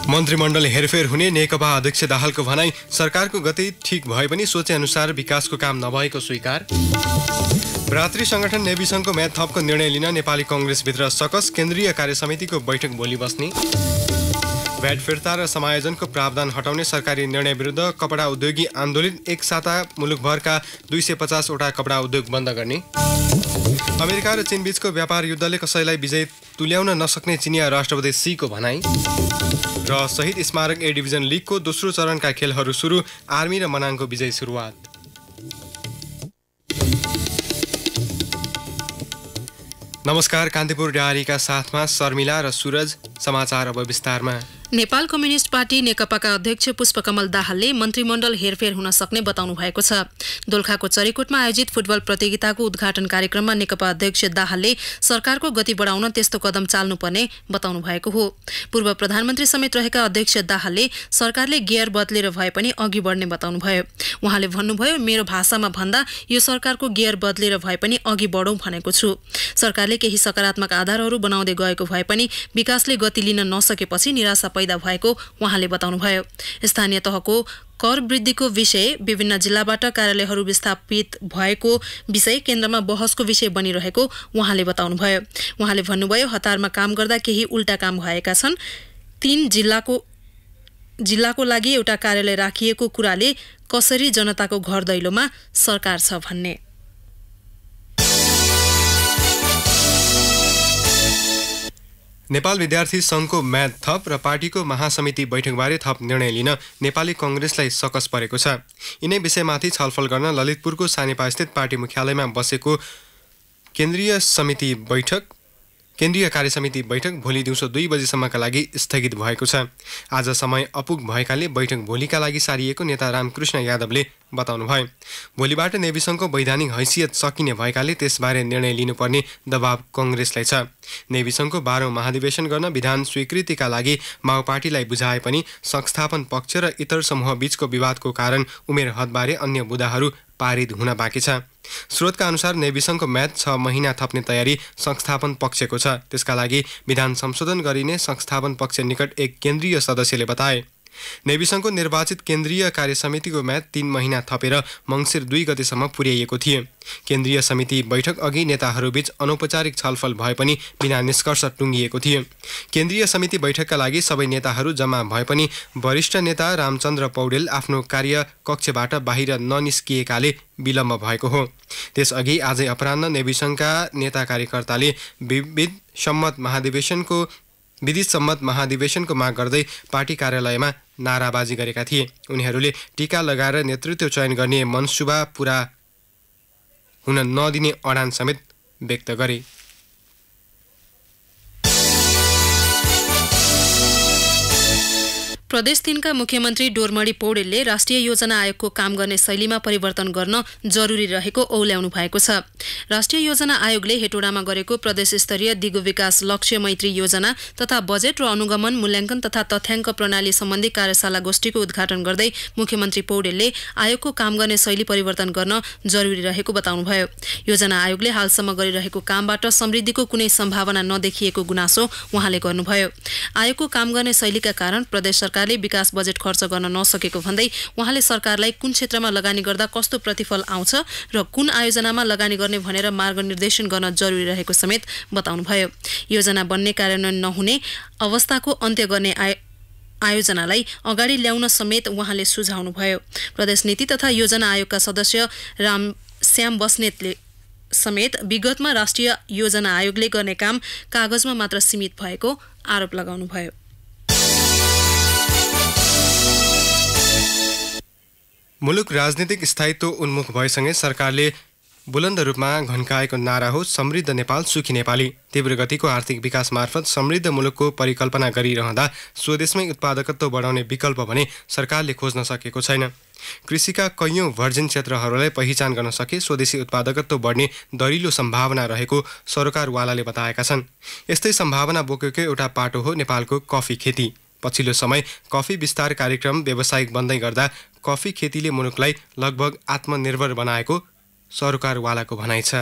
मन्त्रीमण्डल हेरफेर हुने नेकपा अध्यक्ष दाहालको भनाई। सरकारको गति ठिक भए पनि सोचे अनुसार विकासको काम नभएको स्वीकार। भ्रातृ संगठन नेविसङ्घको म्याद थपको निर्णय लिन नेपाली कङ्ग्रेसभित्र सकस। केन्द्रीय कार्यसमितिको बैठक भोलि बस्ने। भ्याट फिर्ता र समायोजनको प्रावधान हटाउने सरकारी निर्णय विरुद्ध कपडा उद्योगी आन्दोलित। एक साता मुलुकभरका 250 वटा कपडा उद्योग बन्द गर्ने। अमेरिका र चीनबीचको व्यापार युद्धले कसैलाई विजय तुल्याउन नसक्ने चिनिया राष्ट्रपति सीको भनाई। र शहीद स्मारक ए डिभिजन लिगको दोस्रो चरणका खेलहरू सुरु। आर्मी र मनाङको विजय सुरुवात। नमस्कार, कान्तिपुर डायरीका साथमा शर्मिला र सूरज। समाचार अब विस्तारमा। नेपाल कम्युनिस्ट पार्टी नेकपाका अध्यक्ष पुष्पकमल दाहालले मन्त्रीमण्डल हेरफेर हुन सक्ने बताउनु भएको छ। दोलखाको चरीकोटमा आयोजित फुटबल प्रतियोगिताको उद्घाटन कार्यक्रममा नेकपा अध्यक्ष दाहालले सरकारको गति बढाउन त्यस्तो कदम चाल्नुपर्ने बताउनु भएको हो। पूर्व प्रधानमन्त्री समेत रहेका अध्यक्ष दाहालले सरकारले गियर बदलेर भए पनि अघि बढ्ने बताउनुभयो। उहाँले भन्नुभयो, मेरो भाषामा भन्दा यो सरकारको गियर बदलेर भए पनि अघि बढौँ भनेको छु। सरकारले केही सकारात्मक आधारहरू बनाउँदै गएको भए पनि विकासले गति लिन नसकेपछि निराशा पैदा भएको उहाँले बताउनुभयो। स्थानीय तहको कर वृद्धिको विषय, विभिन्न जिल्लाबाट कार्यालयहरू विस्थापित भएको विषय केन्द्रमा बहसको विषय बनिरहेको उहाँले बताउनुभयो। उहाँले भन्नुभयो, हतारमा काम गर्दा केही उल्टा काम भएका छन्। 3 जिल्लाको लागि एउटा कार्यालय राखिएको कुराले कसरी जनताको घर दैलोमा सरकार छ भन्ने। नेपाल विद्यार्थी सङ्घको म्याद थप र पार्टीको महासमिति बैठकबारे थप निर्णय लिन नेपाली कङ्ग्रेसलाई सकस परेको छ। यिनै विषयमाथि छलफल गर्न ललितपुरको सानेपास्थित पार्टी मुख्यालयमा बसेको केन्द्रीय कार्यसमिति बैठक भोलि दिउँसो 2 बजेसम्मका लागि स्थगित भएको छ। आज समय अपुग भएकाले बैठक भोलिका लागि सारिएको नेता रामकृष्ण यादवले बताउनुभयो। भोलिबाट नेविसङ्घको वैधानिक हैसियत सकिने भएकाले त्यसबारे निर्णय लिनुपर्ने दबाव कङ्ग्रेसलाई छ। नेविसङ्घको 12औं महाधिवेशन गर्न विधान स्वीकृतिका लागि माओ पार्टीलाई बुझाए पनि संस्थापन पक्ष र इतर समूह बीचको विवादको कारण उमेर हदबारे अन्य मुद्दाहरू पारित हुन बाँकी छ। स्रोतका अनुसार नेविसङ्घको म्याद 6 महिना थप्ने तयारी संस्थापन पक्षको छ। त्यसका लागि विधान संशोधन गरिने संस्थापन पक्ष निकट एक केन्द्रीय सदस्यले बताए। नेविसङ्घको निर्वाचित केन्द्रीय कार्यसमितिको म्याद 3 महिना थपेर मङ्सिर 2 गतेसम्म पुर्याइएको थियो। केन्द्रीय समिति बैठक अघि नेताहरूबीच अनौपचारिक छलफल भए पनि बिना निष्कर्ष टुङ्गिएको थियो। केन्द्रीय समिति बैठकका लागि सबै नेताहरू जम्मा भए पनि वरिष्ठ नेता रामचन्द्र पौडेल आफ्नो कार्य कक्षबाट बाहिर ननिस्किएकाले विलम्ब भएको हो। त्यसअघि आजै अपराह्न नेविसङ्घका नेता कार्यकर्ताले विधित सम्मत महाधिवेशनको माग गर्दै पार्टी कार्यालयमा नाराबाजी गरेका थिए। उनीहरूले टीका लगाएर नेतृत्व चयन गर्ने मनसुबा पूरा हुन नदिने अडान समेत व्यक्त गरे। प्रदेश 3 का मुख्यमन्त्री डोरमणि पौडेलले राष्ट्रिय योजना आयोगको काम गर्ने शैलीमा परिवर्तन गर्न जरुरी रहेको औल्याउनु भएको छ। राष्ट्रिय योजना आयोगले हेटोडामा गरेको प्रदेश स्तरीय दिगो विकास लक्ष्य मैत्री योजना तथा बजेट र अनुगमन, मूल्याङ्कन तथा तथ्याङ्क प्रणाली सम्बन्धी कार्यशाला गोष्ठीको उद्घाटन गर्दै मुख्यमन्त्री पौडेलले आयोगको काम गर्ने शैली परिवर्तन गर्न जरुरी रहेको बताउनुभयो। योजना आयोगले हालसम्म गरिरहेको कामबाट समृद्धिको कुनै सम्भावना नदेखिएको गुनासो उहाँले गर्नुभयो। आयोगको काम गर्ने शैलीका कारण प्रदेश सरकारले विकास बजेट खर्च गर्न नसकेको भन्दै उहाँले सरकारलाई कुन क्षेत्रमा लगानी गर्दा कस्तो प्रतिफल आउँछ र कुन आयोजनामा लगानी गर्ने भनेर मार्गनिर्देशन गर्न जरुरी रहेको समेत बताउनुभयो। योजना बन्ने कार्यान्वयन नहुने अवस्थाको अन्त्य गर्ने आयोजनालाई अगाडि ल्याउन समेत उहाँले सुझाउनुभयो। प्रदेश नीति तथा योजना आयोगका सदस्य रामश्याम बस्नेतले समेत विगतमा राष्ट्रिय योजना आयोगले गर्ने काम कागजमा मात्र सीमित भएको आरोप लगाउनुभयो। मुलुक राजनीतिक स्थायित्व उन्मुख भएसँगै सरकारले बुलन्द रूपमा घन्काएको नारा हो समृद्ध नेपाल सुखी नेपाली। तीव्र गतिको आर्थिक विकास मार्फत समृद्ध मुलुकको परिकल्पना गरिरहँदा स्वदेशमै उत्पादकत्व बढाउने विकल्प भने सरकारले खोज्न सकेको छैन। कृषिका कैयौं भर्जिन क्षेत्रहरूलाई पहिचान गर्न सके स्वदेशी उत्पादकत्व बढ्ने दरिलो सम्भावना रहेको सरोकारवालाले बताएका छन्। यस्तै सम्भावना बोकेको एउटा पाटो हो नेपालको कफी खेती। पछिल्लो समय कफी विस्तार कार्यक्रम व्यावसायिक बन्दै गर्दा कफी खेतीले मुलुकलाई लगभग आत्मनिर्भर बनाएको सरोकारवालाको भनाइ छ।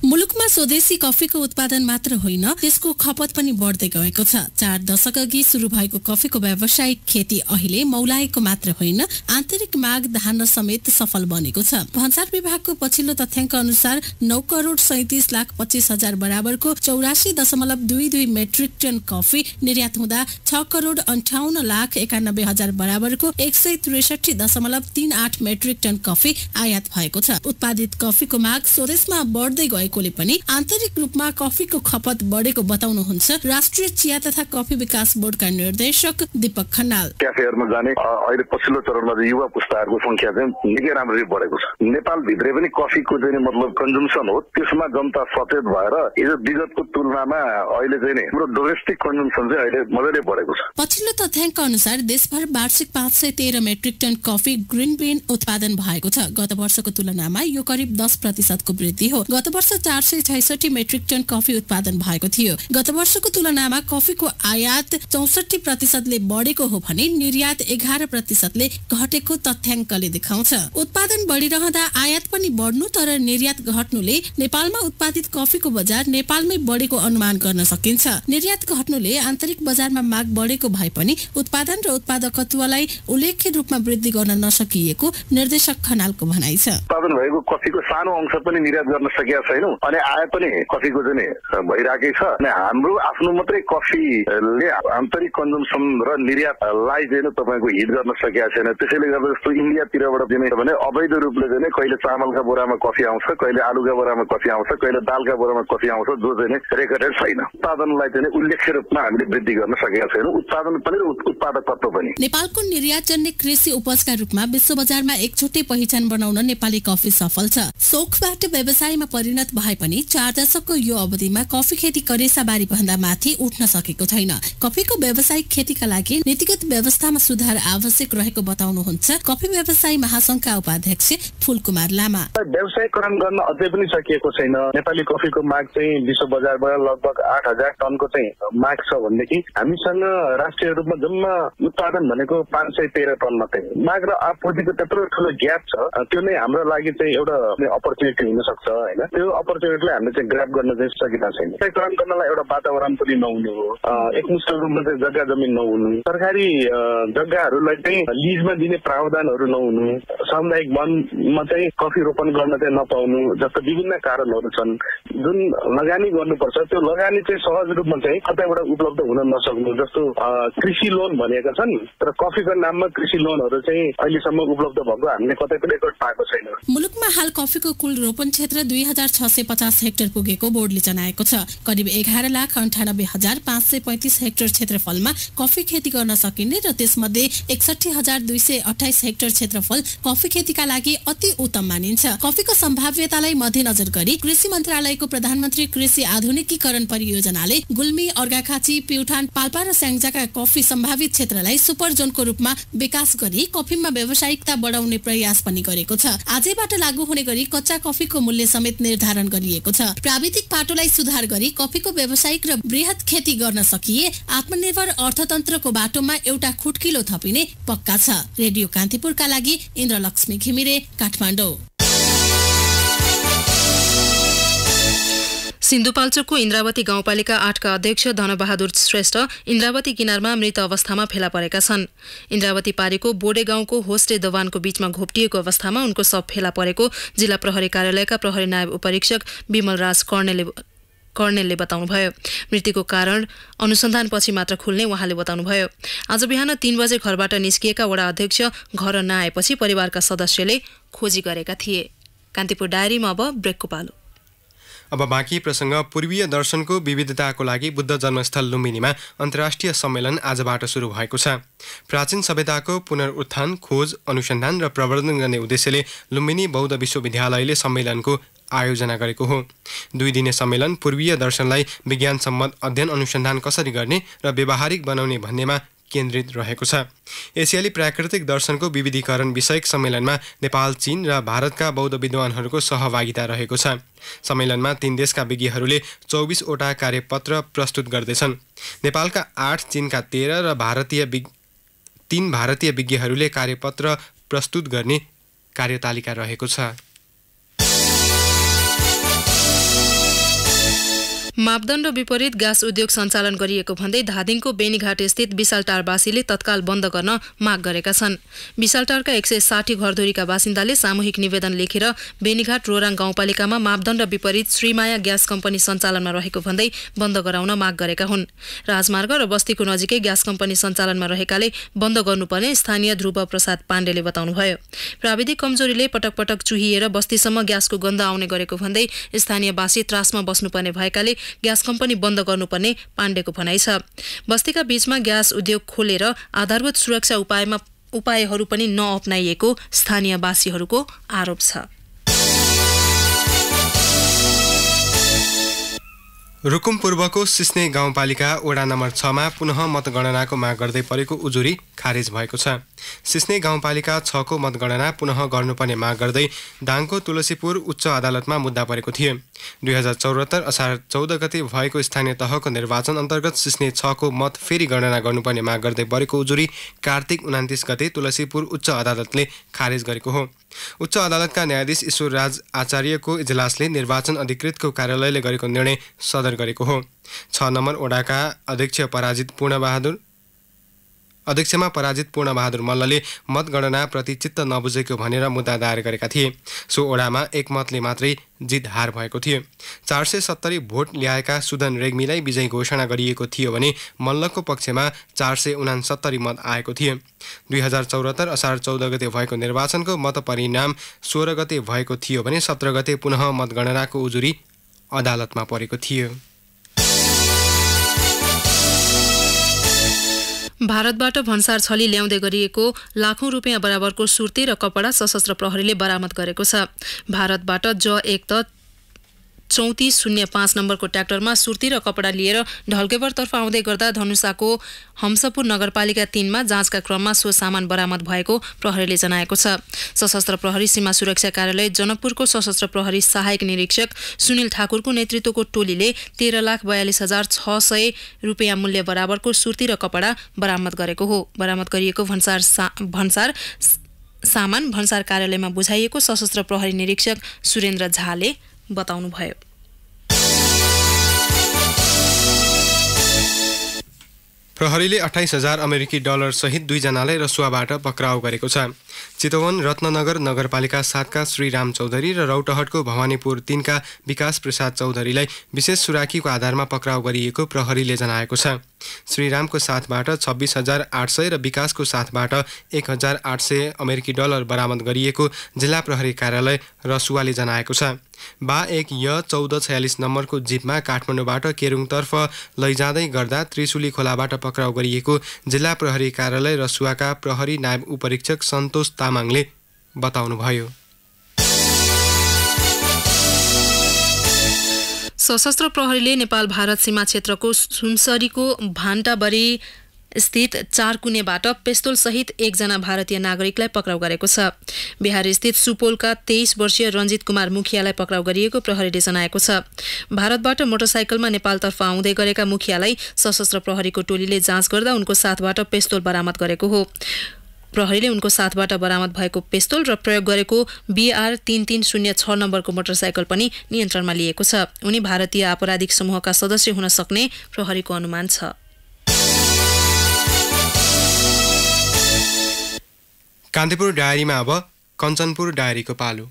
मुलुकमा स्वदेशी कफीको उत्पादन मात्र होइन, त्यसको खपत पनि बढ्दै गएको छ। 4 दशक अघि सुरु भएको कफीको व्यावसायिक खेती अहिले मौलाएको मात्र होइन, आन्तरिक माग धान्न समेत सफल बनेको छ। भन्सार विभागको पछिल्लो तथ्याङ्क अनुसार 9,37,25,000 बराबरको 84.22 मेट्रिक टन कफी निर्यात हुँदा 6,58,91,000 बराबरको 163.38 मेट्रिक टन कफी आयात भएको छ। उत्पादित कफीको माग स्वदेशमा बढ्दै गएकोले पनि आन्तरिक रूपमा कफीको खपत बढेको बताउनुहुन्छ राष्ट्रिय चिया तथा कफी विकास बोर्डका निर्देशक दीपक खनाल। क्याफेहरुमा जाने अहिले पछिल्लो चरणमा युवा पुस्ताहरूको संख्या चाहिँ निकै राम्ररी बढेको छ। नेपाल भित्रै पनि कफीको चाहिँ मतलब कन्जम्सन हो, त्यसमा जनता सचेत भएर यो विगतको तुलनामा अहिले चाहिँ हाम्रो डोमेस्टिक कन्जम्सन चाहिँ अहिले मजाले बढेको छ। पछिल्लो तथ्याङ्क अनुसार देशभर वार्षिक 513 metric ton coffee green bean उत्पादन भएको छ। गत वर्षको तुलनामा यो करिब 10% को वृद्धि हो। गत वर्ष 466 मेट्रिक टन कफी उत्पादन भएको थियो। गत वर्षको तुलनामा कफीको आयात 64% ले बढेको हो भने निर्यात 11% ले घटेको तथ्याङ्कले देखाउँछ। उत्पादन बढिरहँदा आयात पनि बढ्नु तर निर्यात घट्नुले नेपालमा उत्पादित कफीको बजार नेपालमै बढेको अनुमान गर्न सकिन्छ। निर्यात घट्नुले आन्तरिक बजारमा माग बढेको भए पनि उत्पादन र उत्पादकत्वलाई उल्लेख्य रूपमा वृद्धि गर्न नसकिएको निर्देशक खनालको भनाइ छ। उत्पादन भएको कफीको सानो अंश पनि निर्यात गर्न सकेका छैनौं अनि आयात पनि कफीको चाहिँ भइराकै छ। अनि हाम्रो आफ्नो मात्रै कफीले आन्तरिक कन्जम्सन र निर्यातलाई चाहिँ तपाईको हिट गर्न सकेका छैन। त्यसैले गर्दा जस्तो इन्डियातिरबाट दिने भने अवैध रूपले चाहिँ कहिले चामलका बोरामा कफी आउँछ, कहिले आलुका बोरामा कफी आउँछ, कहिले दालका बोरामा कफी आउँछ, जो चाहिँ रेकर्डेड छैन। उत्पादनलाई चाहिँ उल्लेख्य रूपमा हामीले वृद्धि गर्न सकेका छैनौं, उत्पादन पनि र उत्पादकत्व पनि। नेपालको निर्यातजन्य कृषि उपजका रूपमा विश्व बजारमा एक छुट्टै पहिचान बनाउन नेपाली कफी सफल छ। सोखबाट व्यवसायमा परिणत भए पनि 4 दशकको यो अवधिमा कफी खेती करेसाबारी भन्दा माथि उठ्न सकेको छैन। कफीको व्यावसायिक खेतीका लागि नीतिगत व्यवस्थामा सुधार आवश्यक रहेको बताउनुहुन्छ कफी व्यवसायी महासंघका उपाध्यक्ष फूलकुमार लामा। व्यवसायीकरण गर्न अझै पनि सकिएको छैन। नेपाली कफीको माग चाहिँ विश्व बजारमा लगभग 8,000 टनको चाहिँ माग छ भनेदेखि हामीसँग राष्ट्रिय रूपमा जम्मा उत्पादन भनेको 513 टन मात्रै। माग र आपूर्तिको त्यत्रो ठुलो ग्याप छ, त्यो नै हाम्रो लागि चाहिँ एउटा अपर्च्युनिटी हुन सक्छ हैन। त्यो अपर्च्युनिटीलाई हामीले चाहिँ ग्राब गर्न चाहिँ सकिएको छैन। व्यवसायीकरण गर्नलाई एउटा वातावरण पनि नहुनु हो, एकमुष्ट रूपमा चाहिँ जग्गा जमिन नहुनु, सरकारी जग्गाहरूलाई चाहिँ लिजमा दिने प्रावधानहरू नहुनु, सामुदायिक वनमा चाहिँ कफी रोपन गर्न चाहिँ नपाउनु जस्ता विभिन्न कारणहरू छन्। जुन लगानी गर्नुपर्छ त्यो लगानी चाहिँ सहज रूपमा चाहिँ कतैबाट उपलब्ध हुन नसक्नु, जस्तो कृषि लोन भनेका छन् तर कफीको नाममा कृषि लोनहरू चाहिँ अहिलेसम्म उपलब्ध भएको हामीले कतै पनि रेकर्ड पाएको छैन। मुलुकमा हाल कफीको कुल रोपन क्षेत्र 2650 हेक्टर पुगेको बोर्डले जनाएको छ। करिब 11,98,535 हेक्टर क्षेत्रफलमा कफी खेती गर्न सकिने र त्यसमध्ये 61,228 हेक्टर क्षेत्रफल कफी खेतीका लागि अति उत्तम मानिन्छ। कफीको सम्भाव्यतालाई मध्यनजर गरी कृषि मन्त्रालयको प्रधानमन्त्री कृषि आधुनिकीकरण परियोजनाले गुल्मी, अर्घाखाँची, प्युठान, पाल्पा र स्याङ्जाका कफी सम्भावित क्षेत्रलाई सुपर जोनको रूपमा विकास गरी कफीमा व्यावसायिकता बढाउने प्रयास पनि गरेको छ। आजैबाट लागू हुने गरी कच्चा कफीको मूल्य समेत निर्धारण गरिएको छ। प्राविधिक पाटोलाई सुधार गरी कफीको व्यावसायिक र बृहत खेती गर्न सकिए आत्मनिर्भर अर्थतन्त्रको बाटोमा एउटा खुट्किलो थपिने पक्का छ। रेडियो कान्तिपुरका लागि इन्द्रलक्ष्मी घिमिरे, काठमाडौँ। सिन्धुपाल्चोकको इन्द्रावती गाउँपालिका 8 का अध्यक्ष धनबहादुर श्रेष्ठ इन्द्रावती किनारमा मृत अवस्थामा फेला परेका छन्। इन्द्रावती पारीको बोडे गाउँको होस्टे दोभानको बीचमा घोप्टिएको अवस्थामा उनको शव फेला परेको जिल्ला प्रहरी कार्यालयका प्रहरी नायब उपरीक्षक विमलराज कर्णेलले बताउनुभयो। मृत्युको कारण अनुसन्धानपछि मात्र खुल्ने उहाँले बताउनुभयो। आज बिहान 3 बजे घरबाट निस्किएका वडा अध्यक्ष घर नआएपछि परिवारका सदस्यले खोजी गरेका थिए। कान्तिपुर डायरीमा अब ब्रेकको पालो। अब बाँकी प्रसङ्ग। पूर्वीय दर्शनको विविधताको लागि बुद्ध जन्मस्थल लुम्बिनीमा अन्तर्राष्ट्रिय सम्मेलन आजबाट सुरु भएको छ। प्राचीन सभ्यताको पुनरुत्थान, खोज, अनुसन्धान र प्रवर्धन गर्ने उद्देश्यले लुम्बिनी बौद्ध विश्वविद्यालयले सम्मेलनको आयोजना गरेको हो। 2 दिने सम्मेलन पूर्वीय दर्शनलाई विज्ञानसम्मत अध्ययन अनुसन्धान कसरी गर्ने र व्यावहारिक बनाउने भन्नेमा केन्द्रित रहेको छ। एसियाली प्राकृतिक दर्शनको विविधीकरण विषयक सम्मेलनमा नेपाल, चीन र भारतका बौद्ध विद्वानहरूको सहभागिता रहेको छ। सम्मेलनमा 3 देशका विज्ञहरूले 24 वटा कार्यपत्र प्रस्तुत गर्दैछन्। नेपालका 8, चीनका 13 र 3 भारतीय विज्ञहरूले कार्यपत्र प्रस्तुत गर्ने कार्यतालिका रहेको छ। मापदण्ड विपरीत ग्यास उद्योग सञ्चालन गरिएको भन्दै धादिङको बेनीघाट स्थित विशालटारवासीले तत्काल बन्द गर्न माग गरेका छन्। विशालटारका 160 घरधुरीका बासिन्दाले सामूहिक निवेदन लेखेर बेनीघाट रोराङ गाउँपालिकामा मापदण्ड विपरीत श्रीमाया ग्यास कम्पनी सञ्चालनमा रहेको भन्दै बन्द गराउन माग गरेका हुन्। राजमार्ग र बस्तीको नजिकै ग्यास कम्पनी सञ्चालनमा रहेकाले बन्द गर्नुपर्ने स्थानीय ध्रुव प्रसाद पाण्डेले बताउनुभयो। प्राविधिक कमजोरीले पटक पटक चुहिएर बस्तीसम्म ग्यासको गन्ध आउने गरेको भन्दै स्थानीयवासी त्रासमा बस्नुपर्ने भएकाले ग्यास कम्पनी बन्द गर्नुपर्ने पाण्डेको भनाइ छ। बस्तीका बीचमा ग्यास उद्योग खोलेर आधारभूत सुरक्षा उपायहरू पनि नअपनाइएको स्थानीयवासीहरूको आरोप छ। रुकुम पूर्वको सिस्ने गाउँपालिका वडा नम्बर 6 मा पुनः मतगणनाको माग गर्दै परेको उजुरी खारेज भएको छ। सिस्ने गाउँपालिका 6 को मतगणना पुनः गर्नुपर्ने माग गर्दै दाङको तुलसीपुर उच्च अदालतमा मुद्दा परेको थियो। 2074 असार 14 गते भएको स्थानीय तहको निर्वाचन अन्तर्गत सिस्ने 6 को मत फेरि गणना गर्नुपर्ने माग गर्दै परेको उजुरी कार्तिक 29 गते तुलसीपुर उच्च अदालतले खारेज गरेको हो। उच्च अदालतका न्यायाधीश ईश्वरराज आचार्यको इजलासले निर्वाचन अधिकृतको कार्यालयले गरेको निर्णय सदर गरेको हो। 6 नम्बर वडाका अध्यक्षमा पराजित पूर्णबहादुर मल्लले मतगणना प्रति चित्त नबुझेको भनेर मुद्दा दायर गरेका थिए। सो वडामा एक मतले मात्रै जित हार भएको थियो। 470 भोट ल्याएका सुदन रेग्मीलाई विजयी घोषणा गरिएको थियो भने मल्लको पक्षमा 469 मत आएको थियो। 2074 असार 14 गते भएको निर्वाचनको मत परिणाम 16 गते भएको थियो भने 17 गते पुनः मतगणनाको उजुरी अदालतमा परेको थियो। भारतबाट भन्सार छली ल्याउँदै गरिएको लाखौं रुपियाँ बराबरको सुर्ती र कपडा सशस्त्र प्रहरीले बरामद गरेको छ। भारतबाट J1 त 3405 नम्बरको ट्र्याक्टरमा सुर्ती र कपडा लिएर ढल्केवरतर्फ आउँदै गर्दा धनुषाको हम्सपुर नगरपालिका 3 मा जाँचका क्रममा सो सामान बरामद भएको प्रहरीले जनाएको छ। सशस्त्र प्रहरी सीमा सुरक्षा कार्यालय जनकपुरको सशस्त्र प्रहरी सहायक निरीक्षक सुनिल ठाकुरको नेतृत्वको टोलीले 13,42,600 रुपियाँ मूल्य बराबरको सुर्ती र कपडा बरामद गरेको हो। बरामद गरिएको भन्सार सामान भन्सार कार्यालयमा बुझाइएको सशस्त्र प्रहरी निरीक्षक सुरेन्द्र झाले बताउनुभयो। प्रहरीले 28,000 अमेरिकी डलर सहित 2 जनालाई रसुवाबाट पक्राउ गरेको छ। चितवन रत्ननगर नगरपालिका 7 का श्रीराम चौधरी र रौटहटको भवानीपुर 3 का विकास प्रसाद चौधरीलाई विशेष सुराकीको आधारमा पक्राउ गरिएको प्रहरीले जनाएको छ। श्रीरामको साथबाट 26,800 र विकासको साथबाट 1,800 अमेरिकी डलर बरामद गरिएको जिल्ला प्रहरी कार्यालय रसुवाले जनाएको छ। बा1 1446 नम्बरको जिपमा काठमाडौँबाट केरुङतर्फ लैजाँदै गर्दा त्रिशुली खोलाबाट पक्राउ गरिएको जिल्ला प्रहरी कार्यालय रसुवाका प्रहरी नायब उपरीक्षक सन्तोष तामाङले बताउनुभयो। सशस्त्र प्रहरीले नेपाल भारत सीमा क्षेत्रको सुनसरीको भान्टाबरी स्थित चारकुनेबाट पेस्तोल सहित 1 जना भारतीय नागरिकलाई पक्राउ गरेको छ। बिहार स्थित सुपोलका 23 वर्षीय रञ्जित कुमार मुखियालाई पक्राउ गरिएको प्रहरीले जनाएको छ। भारतबाट मोटरसाइकलमा नेपालतर्फ आउँदै गरेका मुखियालाई सशस्त्र प्रहरीको टोलीले जाँच गर्दा उनको साथबाट पेस्तोल बरामद गरेको हो। प्रहरीले उनको साथबाट बरामद भएको पेस्तोल र प्रयोग गरेको BR 3306 नम्बरको मोटरसाइकल पनि नियन्त्रणमा लिएको छ। उनी भारतीय आपराधिक समूहका सदस्य हुन सक्ने प्रहरीको अनुमान छ। कान्तिपुर डायरीमा अब कञ्चनपुर डायरीको पालो।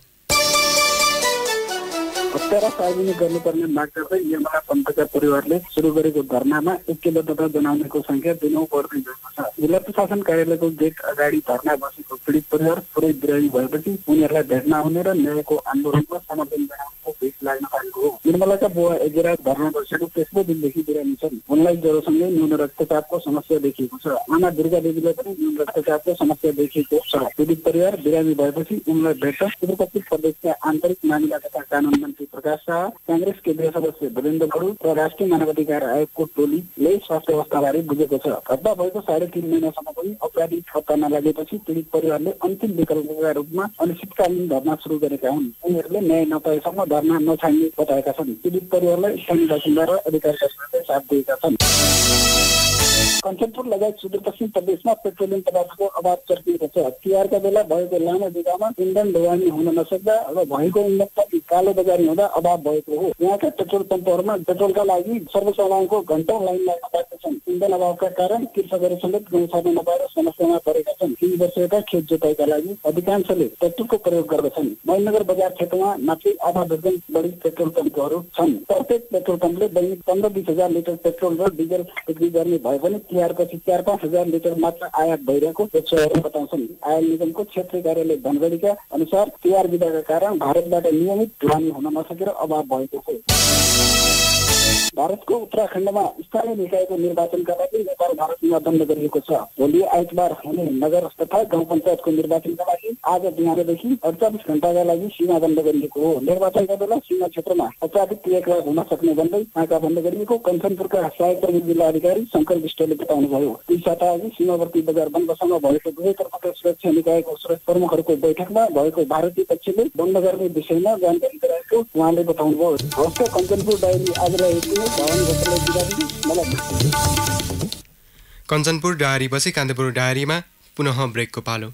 हत्या र सार्वजनिक गर्नुपर्ने माग गर्दै निर्मला पन्तका परिवारले सुरु गरेको धरनामा ऐक्यबद्धता जनाउनेको संख्या दिनौं बढ्दै गएको छ। जिल्ला प्रशासन कार्यालयको गेट अगाडि धरना बसेको पीडित परिवार पुरै बिरामी भएपछि उनीहरूलाई भेट्न आउने र न्यायको आन्दोलनमा समर्थन जनाउनेको भेट लाग्न थालेको हो। निर्मलाका बुवा एजेरा धरना बसेको तेस्रो दिनदेखि बिरामी छन्। उनलाई ज्वरोसँगै न्यून रक्तचापको समस्या देखिएको छ। आमा दुर्गा देवीलाई पनि न्यून रक्तचापको समस्या देखिएको छ। पीडित परिवार बिरामी भएपछि उनलाई भेट्न उपस्थित प्रदेशका आन्तरिक मामिला तथा कानुन मन्त्री प्रकाश शाह, कांग्रेस केन्द्रीय सदस्य वीरेन्द्र बडु र राष्ट्रिय मानवाधिकार आयोगको टोलीले स्वास्थ्य अवस्थाबारे बुझेको छ। घटना भएको 3.5 महिनासम्म पनि अपराधी पत्ता नलागेपछि पीडित परिवारले अन्तिम विकल्पका रूपमा अनिश्चितकालीन धरना सुरु गरेका हुन्। उनीहरूले न्याय नपाएसम्म धरना नछाड्ने बताएका छन्। पीडित परिवारलाई स्थानीय बासिन्दा र अधिकारीहरूले साथ दिएका छन्। कञ्चनपुर लगायत सुदूरपश्चिम प्रदेशमा पेट्रोलियम पदार्थको अभाव चर्किएको छ। तिहारका बेला भएको लामो विधामा इन्धन ढुवानी हुन नसक्दा र भएको इन्धन कालो बजारी हुँदा अभाव भएको हो। यहाँका पेट्रोल पम्पहरूमा पेट्रोलका लागि सर्वसाधारणको घण्टौं लाइन लाग्न बाध्य छन्। इन्धन अभावका कारण कृषकहरू समेत गहुँ छर्न नपाएर समस्यामा परेका छन्। 3 वर्षका खेत जोताइका लागि अधिकांशले ट्र्याक्टरको प्रयोग गर्दछन्। महेन्द्रनगर बजार क्षेत्रमा मात्रै आधा दर्जन बढी पेट्रोल पम्पहरू छन्। प्रत्येक पेट्रोल पम्पले दैनिक 15-20 हजार लिटर पेट्रोल र डिजल बिक्री गर्ने भए पनि तिहारपछि 4-5 हजार लिटर मात्र आयात भइरहेको व्यवसायीहरू बताउँछन्। आयल निगमको क्षेत्रीय कार्यालय धनगढीका अनुसार तिहार बिदाका कारण भारतबाट नियमित ढुवानी हुन नसकेर अभाव भएको हो। भारतको उत्तराखण्डमा स्थानीय निकायको निर्वाचनका लागि नेपाल भारत सीमा बन्द गरिएको छ। भोलि आइतबार हुने नगर तथा गाउँ पञ्चायतको निर्वाचनका लागि आज बिहानदेखि 48 घण्टाका लागि सीमा बन्द गरिएको हो। निर्वाचनका बेला सीमा क्षेत्रमा अत्याधिक क्रियाकलाप हुन सक्ने भन्दै नाका बन्द गरिएको कञ्चनपुरका सहायक प्रमुख जिल्ला अधिकारी शङ्कर विष्टले बताउनुभयो। यी साताअघि सीमावर्ती बजार बन्दसँग भएको दुवैतर्फका सुरक्षा निकायको प्रमुखहरूको बैठकमा भएको भारतीय पक्षले बन्द गर्ने विषयमा जानकारी गराएको उहाँले बताउनुभयो। हस्त कञ्चनपुर डायरी आजलाई कञ्चनपुर डायरीपछि कान्तिपुर डायरीमा पुनः ब्रेकको पालो।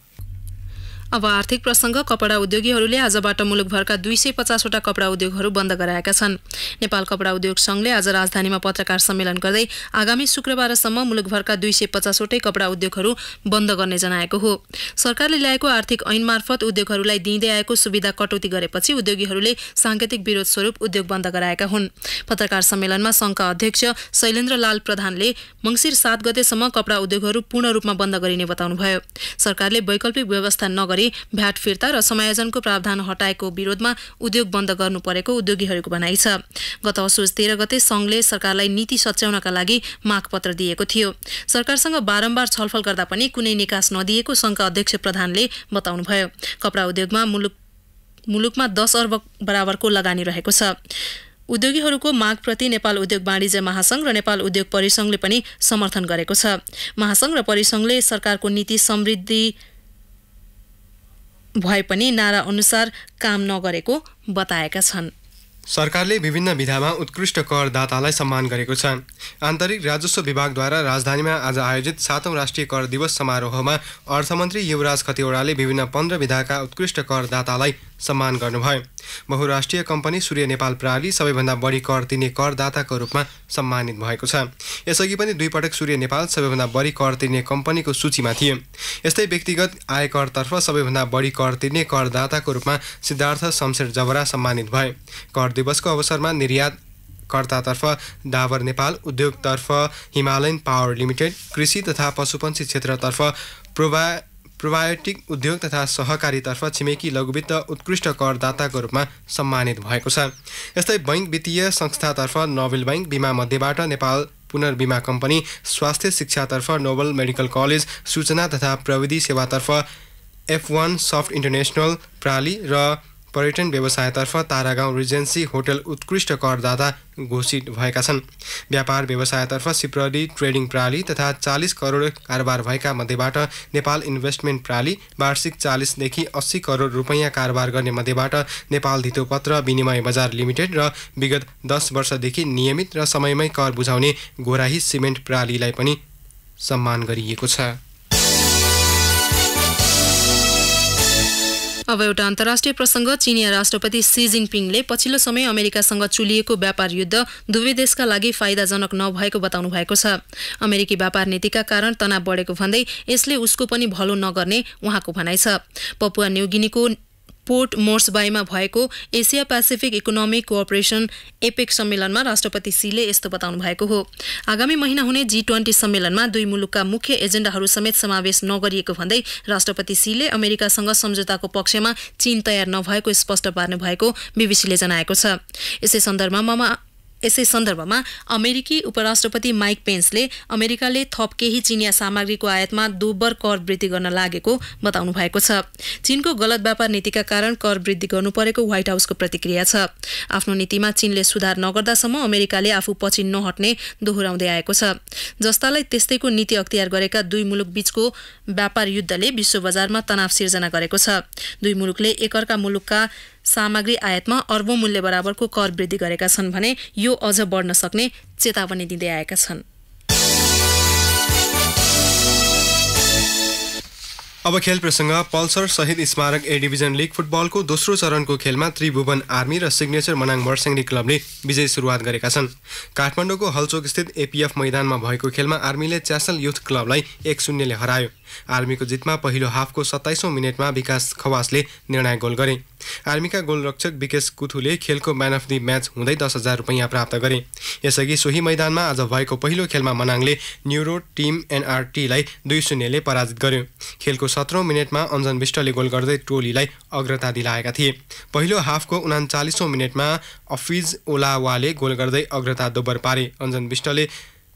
अब आर्थिक प्रसङ्ग। कपडा उद्योगीहरूले आजबाट मुलुकभरका 250वटा कपडा उद्योगहरू बन्द गराएका छन्। नेपाल कपडा उद्योग सङ्घले आज राजधानीमा पत्रकार सम्मेलन गर्दै आगामी शुक्रबारसम्म मुलुकभरका 250वटै कपडा उद्योगहरू बन्द गर्ने जनाएको हो। सरकारले ल्याएको आर्थिक ऐन मार्फत उद्योगहरूलाई दिँदै आएको सुविधा कटौती गरेपछि उद्योगीहरूले साङ्केतिक विरोध स्वरूप उद्योग बन्द गराएका हुन्। पत्रकार सम्मेलनमा सङ्घका अध्यक्ष शैलेन्द्र लाल प्रधानले मङ्सिर 7 गतेसम्म कपडा उद्योगहरू पूर्ण रूपमा बन्द गरिने बताउनुभयो। सरकारले वैकल्पिक व्यवस्था नगरी भ्याट फिर्ता र समायोजनको प्रावधान हटाएको विरोधमा उद्योग बन्द गर्नु परेको उद्योगीहरूको भनाइ छ। गत असोज 13 गते सङ्घले सरकारलाई नीति सच्याउनका लागि मागपत्र दिएको थियो। सरकारसँग बारम्बार छलफल गर्दा पनि कुनै निकास नदिएको सङ्घका अध्यक्ष प्रधानले बताउनुभयो। कपडा उद्योगमा मुलुकमा 10 अर्ब बराबरको लगानी रहेको छ। उद्योगीहरूको मागप्रति नेपाल उद्योग वाणिज्य महासङ्घ र नेपाल उद्योग परिसङ्घले पनि समर्थन गरेको छ। महासङ्घ र परिसङ्घले सरकारको नीति समृद्धि भए पनि नारा अनुसार काम नगरेको बताएका छन्। सरकारले विभिन्न विधामा उत्कृष्ट करदातालाई सम्मान गरेको छ। आन्तरिक राजस्व विभागद्वारा राजधानीमा आज आयोजित 7औं राष्ट्रिय कर दिवस समारोहमा अर्थमन्त्री युवराज खतिवडाले विभिन्न 15 विधाका उत्कृष्ट करदातालाई सम्मान गर्नुभयो। बहुराष्ट्रिय कम्पनी सूर्य नेपाल प्राली सबैभन्दा बढी कर तिर्ने करदाताको रूपमा सम्मानित भएको छ। यसअघि पनि 2 पटक सूर्य नेपाल सबैभन्दा बढी कर तिर्ने कम्पनीको सूचीमा थियो। यस्तै व्यक्तिगत आयकरतर्फ सबैभन्दा बढी कर तिर्ने करदाताको रूपमा सिद्धार्थ शमशेर जबरा सम्मानित भए। कर दिवसको अवसरमा निर्यात कर्तातर्फ डाबर नेपाल, उद्योगतर्फ हिमालयन पावर लिमिटेड, कृषि तथा पशुपन्छी क्षेत्रतर्फ प्रोबायोटिक उद्योग तथा सहकारीतर्फ छिमेकी लघुवित्त उत्कृष्ट करदाताको रूपमा सम्मानित भएको छ। यस्तै बैंक वित्तीय संस्थातर्फ नोबेल बैंक, बीमा मध्येबाट नेपाल पुनर्बीमा कम्पनी, स्वास्थ्य शिक्षातर्फ नोबल मेडिकल कलेज, सूचना तथा प्रविधि सेवातर्फ F1 सफ्ट इन्टरनेसनल प्राली र पर्यटन व्यवसायतर्फ तारागाउँ रिजेन्सी होटल उत्कृष्ट करदाता घोषित भएका छन्। व्यापार व्यवसायतर्फ सिप्रली ट्रेडिङ प्राली तथा 40 करोड कारोबार भएका मध्येबाट नेपाल इन्भेस्टमेन्ट प्राली, वार्षिक 40 देखि 80 करोड रुपैयाँ कारोबार गर्ने मध्येबाट नेपाल धितोपत्र विनिमय बजार लिमिटेड र विगत 10 वर्षदेखि नियमित र समयमै कर बुझाउने गोराही सिमेन्ट प्रालीलाई पनि सम्मान गरिएको छ। अब एउटा अन्तर्राष्ट्रिय प्रसङ्ग। चीनिया राष्ट्रपति सी जिनपिङले पछिल्लो समय अमेरिकासँग चुलिएको व्यापार युद्ध दुवै देशका लागि फाइदाजनक नभएको बताउनु भएको छ। अमेरिकी व्यापार नीतिका कारण तनाव बढेको भन्दै यसले उसको पनि भलो नगर्ने उहाँको भनाइ छ। पपुवा न्युगिनीको पोर्ट मोर्सबाईमा भएको Asia Pacific economic cooperation APEC सम्मेलनमा राष्ट्रपति सीले यस्तो बताउनु भएको हो। आगामी महिना हुने G20 सम्मेलनमा दुई मुलुकका मुख्य एजेन्डाहरू समेत समावेश नगरिएको भन्दै राष्ट्रपति सीले अमेरिकासँग सम्झौताको पक्षमा चीन तयार नभएको स्पष्ट पार्नु भएको बीबीसीले जनाएको छ। यसै सन्दर्भमा अमेरिकी उपराष्ट्रपति माइक पेन्सले अमेरिकाले थप केही चिनिया सामग्रीको आयातमा दोब्बर कर वृद्धि गर्न लागेको बताउनु भएको छ। चीनको गलत व्यापार नीतिका कारण कर वृद्धि गर्नु परेको व्हाइट हाउसको प्रतिक्रिया छ। आफ्नो नीतिमा चीनले सुधार नगर्दासम्म अमेरिकाले आफू पछि नहट्ने दोहोर्याउँदै आएको छ। जस्तालाई त्यस्तैको नीति अख्तियार गरेका दुई मुलुक बीचको व्यापार युद्धले विश्व बजारमा तनाव सिर्जना गरेको छ। दुई मुलुकले एकअर्का मुलुकका सामग्री आयातमा अर्बौं मूल्य बराबरको कर वृद्धि गरेका छन् भने यो अझ बढ्न सक्ने चेतावनी दिँदै आएका छन्। अब खेल प्रसङ्ग। पल्सर शहीद स्मारक ए डिभिजन लिग फुटबलको दोस्रो चरणको खेलमा त्रिभुवन आर्मी र सिग्नेचर मनाङ मर्स्याङ्दी क्लबले विजय सुरुवात गरेका छन्। काठमाडौँको हलचोक स्थित एपीएफ मैदानमा भएको खेलमा आर्मीले च्यासल युथ क्लबलाई 1-0 ले हरायो। आर्मीको जितमा पहिलो हाफको 27औं मिनेटमा विकास खवासले निर्णायक गोल गरे। आर्मीका गोलरक्षक विकेश कुथुले खेलको म्यान अफ द म्याच हुँदै 10,000 रुपैयाँ प्राप्त गरे। यसअघि सोही मैदानमा आज भएको पहिलो खेलमा मनाङले न्युरो टिम एनआरटीलाई 2-0 ले पराजित गर्यो। खेलको 17औं मिनेटमा अञ्जन विष्टले गोल गर्दै टोलीलाई अग्रता दिलाएका थिए। पहिलो हाफको 39औं मिनेटमा अफिज ओलावाले गोल गर्दै अग्रता दोब्बर पारे। अञ्जन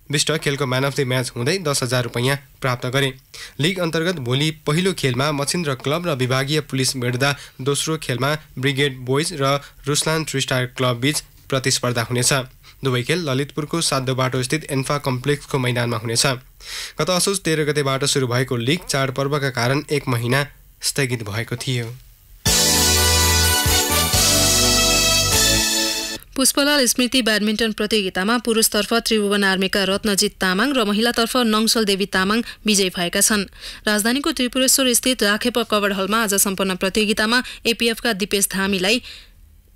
विष्ट खेलको म्यान अफ द म्याच हुँदै 10,000 रुपैयाँ प्राप्त गरे। लिग अन्तर्गत भोलि पहिलो खेलमा मछिन्द्र क्लब र विभागीय पुलिस भेट्दा दोस्रो खेलमा ब्रिगेड बोइज र रुसलान थ्री स्टार क्लब बीच प्रतिस्पर्धा हुनेछ। दुवै खेल ललितपुरको सातो बाटो स्थित एन्फा कम्प्लेक्सको मैदानमा हुनेछ। गत असोज 13 गतेबाट सुरु भएको लिग चाडपर्वका कारण 1 महिना स्थगित भएको थियो। पुष्पलाल स्मृति ब्याडमिन्टन प्रतियोगितामा पुरुषतर्फ त्रिभुवन आर्मीका रत्नजित तामाङ र महिलातर्फ नङसल देवी तामाङ विजयी भएका छन्। राजधानीको त्रिपुरेश्वर स्थित राखेप कवर हलमा आज सम्पन्न प्रतियोगितामा एपीएफका दिपेश धामीलाई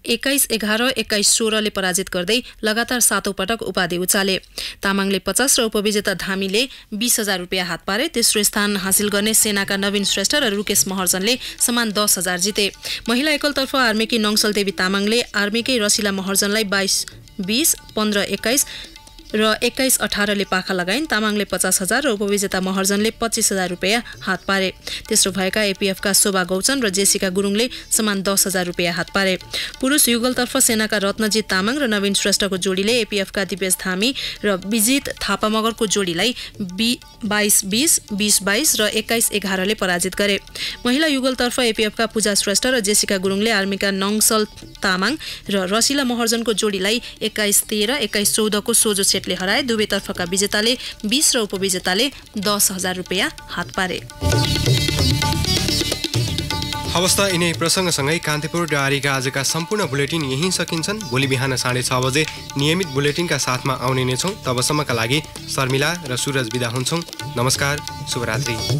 21-11, 21-16 ले पराजित गर्दै लगातार 7औं पटक उपाधि उचाले। तामाङले 50 र उपविजेता धामीले 20,000 रुपैयाँ हात पारे। तेस्रो स्थान हासिल गर्ने सेनाका नवीन श्रेष्ठ र रुकेश महर्जनले समान 10,000 जिते। महिला एकलतर्फ आर्मीकी नङसल देवी तामाङले आर्मीकै रसिला महर्जनलाई 22-20, 15-21 र 21-18 ले पाखा लगाइन्। तामाङले 50,000 र उपविजेता महर्जनले 25,000 रुपैयाँ हात पारे। तेस्रो भएका एपीएफका शोभा गौचन र जेसिका गुरुङले समान 10,000 रुपैयाँ हात पारे। पुरुष युगलतर्फ सेनाका रत्नजित तामाङ र नवीन श्रेष्ठको जोडीले एपीएफका दिपेश धामी र विजित थापा मगरको जोडीलाई 22-20, 20-22 र 21-11 ले पराजित गरे। महिला युगलतर्फ एपीएफका पूजा श्रेष्ठ र जेसिका गुरुङले आर्मीका नङसल तामाङ र रसिला महर्जनको जोडीलाई 21-13, 21-14 को सोझो सेटले हराए। दुवैतर्फका विजेताले 20 र उपविजेताले 10,000 रुपैयाँ हात पारे। अवस्था यिनै प्रसङ्गसँगै कान्तिपुर डायरीका आजका सम्पूर्ण बुलेटिन यहीँ सकिन्छन्। भोलि बिहान 6:30 बजे नियमित बुलेटिनका साथमा आउने नै छौँ। तबसम्मका लागि शर्मिला र सुरज बिदा हुन्छौँ। नमस्कार, शुभरात्रि।